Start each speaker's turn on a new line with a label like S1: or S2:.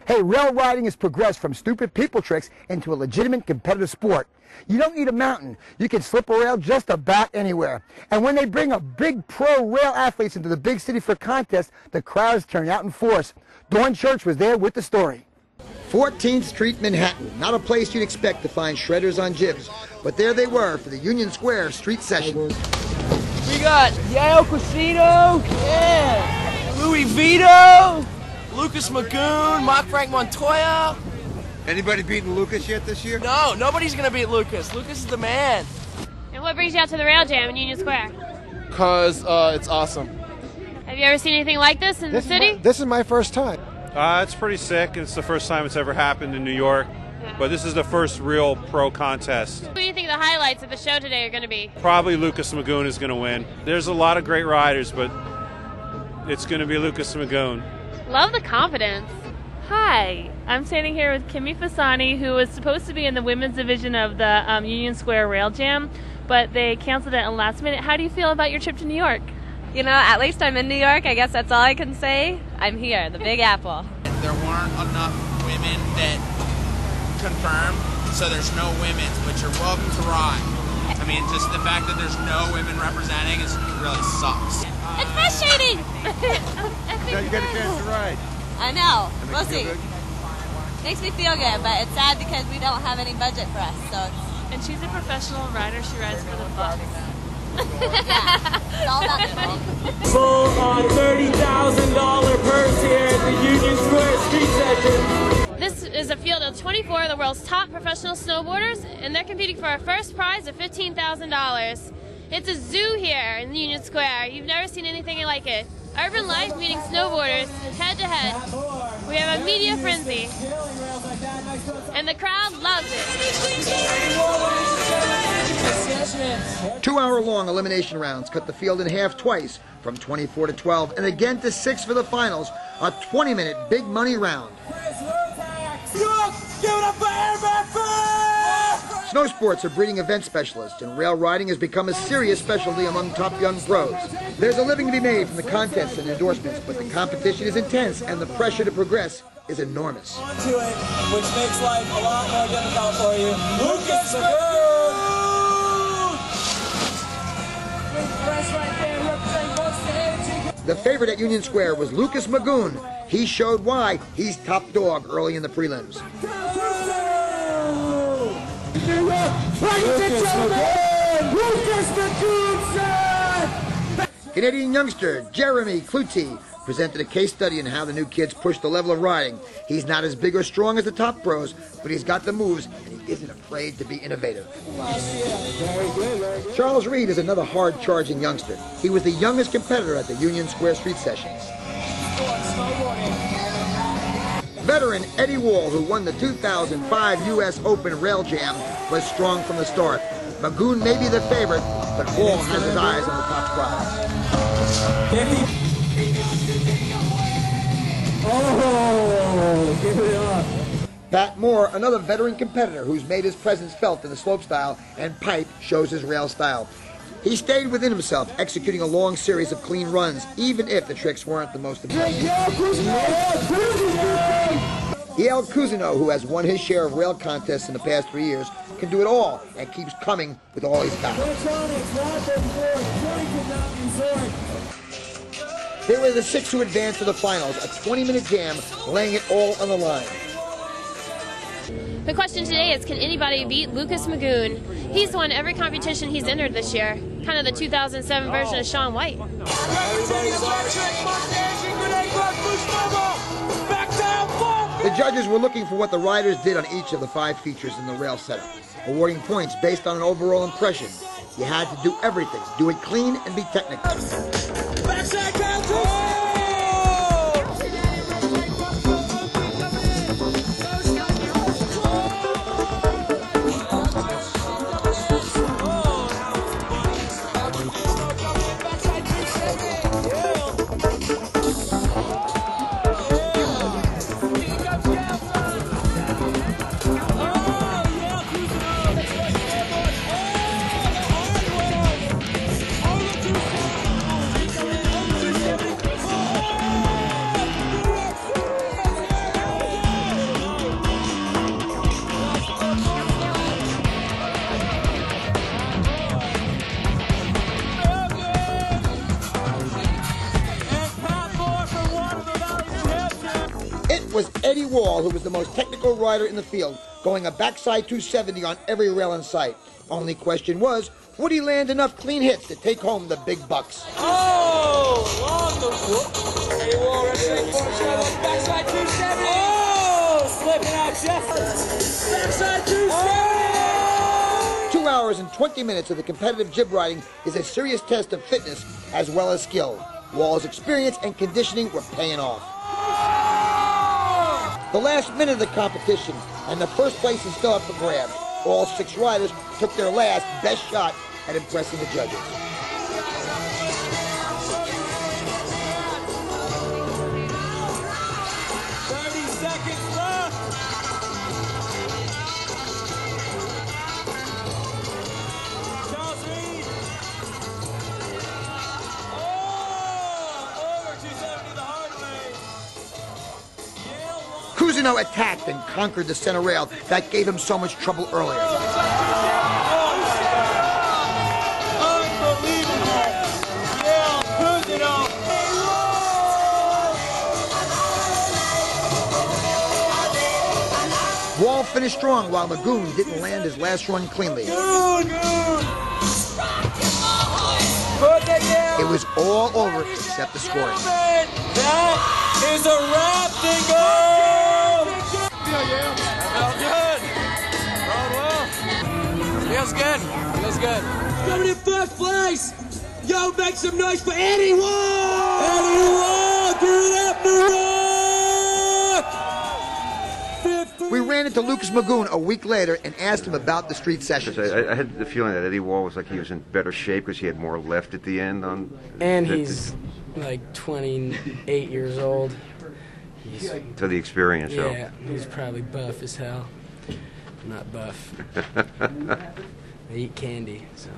S1: Hey, rail riding has progressed from stupid people tricks into a legitimate competitive sport. You don't need a mountain. You can slip a rail just about anywhere. And when they bring a big pro rail athletes into the big city for contests, the crowds turn out in force. Dawn Church was there with the story. 14th Street, Manhattan. Not a place you'd expect to find shredders on jibs, but there they were for the Union Square Street Session.
S2: We got Yael Crescito, yeah, Louis Vito, Lucas Magoon, Mark Frank Montoya.
S3: Anybody beating Lucas yet this year?
S2: No, nobody's gonna beat Lucas. Lucas is the man.
S4: And what brings you out to the Rail Jam in Union Square?
S5: Because it's awesome.
S4: Have you ever seen anything like this in the city?
S6: This is my first time.
S7: It's pretty sick. It's the first time it's ever happened in New York.
S4: Yeah.
S7: But this is the first real pro contest.
S4: What do you think the highlights of the show today are going to be?
S7: Probably Lucas Magoon is going to win. There's a lot of great riders, but it's going to be Lucas Magoon.
S4: Love the confidence.
S8: Hi, I'm standing here with Kimi Fasani, who was supposed to be in the women's division of the Union Square Rail Jam, but they canceled it at the last minute. How do you feel about your trip to New York?
S9: You know, at least I'm in New York. I guess that's all I can say. I'm here, the Big Apple.
S10: There weren't enough women that confirmed, so there's no women's, but you're welcome to ride. I mean, just the fact that there's no women representing really sucks.
S4: It's frustrating!
S3: Now you got a chance to ride.
S9: I know. We'll see.
S3: Good?
S9: Makes me feel good, but it's sad because we don't have any budget for us. So
S8: And she's a professional rider. She rides for the Bucks.
S9: yeah, it's all about the money.
S2: Full on $30,000 purse here at the Union Square Street Session.
S4: This is a field of 24 of the world's top professional snowboarders, and they're competing for a first prize of $15,000. It's a zoo here in Union Square. You've never seen anything like it. Urban Life meeting snowboarders head to head. We have a media frenzy, and the crowd loves it.
S1: 2-hour-long elimination rounds cut the field in half twice, from 24 to 12, and again to 6 for the finals, a 20-minute big money round. Snow sports are breeding event specialists, and rail riding has become a serious specialty among top young pros. There's a living to be made from the contests and endorsements, but the competition is intense, and the pressure to progress is enormous.
S2: Onto it, which makes life a lot more difficult for you. Lucas Magoon!
S1: The favorite at Union Square was Lucas Magoon. He showed why he's top dog early in the prelims. Canadian youngster Jeremy Cloutier presented a case study on how the new kids push the level of riding. He's not as big or strong as the top pros, but he's got the moves, and he isn't afraid to be innovative. Charles Reed is another hard-charging youngster. He was the youngest competitor at the Union Square Street Sessions. Veteran Eddie Wall, who won the 2005 U.S. Open Rail Jam, was strong from the start. Magoon may be the favorite, but Wall has his eyes on the top prize.
S2: Oh, give it up.
S1: Pat Moore, another veteran competitor who's made his presence felt in the slopestyle, and pipe shows his rail style. He stayed within himself, executing a long series of clean runs, even if the tricks weren't the most impressive. Yael Crescito, who has won his share of rail contests in the past 3 years, can do it all and keeps coming with all he's got. Here were the 6 who advanced to the finals, a 20-minute jam, laying it all on the line.
S4: The question today is, can anybody beat Lucas Magoon? He's won every competition he's entered this year, kind of the 2007 version of Shaun White.
S1: The judges were looking for what the riders did on each of the 5 features in the rail setup, awarding points based on an overall impression. You had to do everything, do it clean and be technical. was Eddie Wall, who was the most technical rider in the field, going a backside 270 on every rail in sight. Only question was, would he land enough clean hits to take home the big bucks?
S2: Oh, long the whoop. Eddie Wall, backside 270. Oh, slipping out just. Backside 270.
S1: 2 hours and 20 minutes of the competitive jib riding is a serious test of fitness as well as skill. Wall's experience and conditioning were paying off. The last minute of the competition, and the first place is still up for grabs. All 6 riders took their last best shot at impressing the judges. Cousineau attacked and conquered the center rail that gave him so much trouble earlier. Wall finished strong while Magoon didn't land his last run cleanly. It was all over except the scoring.
S2: That is a wrap, Dingo!
S10: Feels good. Feels good.
S2: Coming in first place! Yo, make some noise for Eddie Wall! Eddie Wall! Give it up, New York!
S1: We ran into Lucas Magoon a week later and asked him about the street sessions.
S3: I had the feeling that Eddie Wall was like he was in better shape because he had more left at the end.
S6: And he's like 28 years old.
S3: To the experience, though.
S6: Yeah, he's probably buff as hell. I'm not buff. I eat candy, so.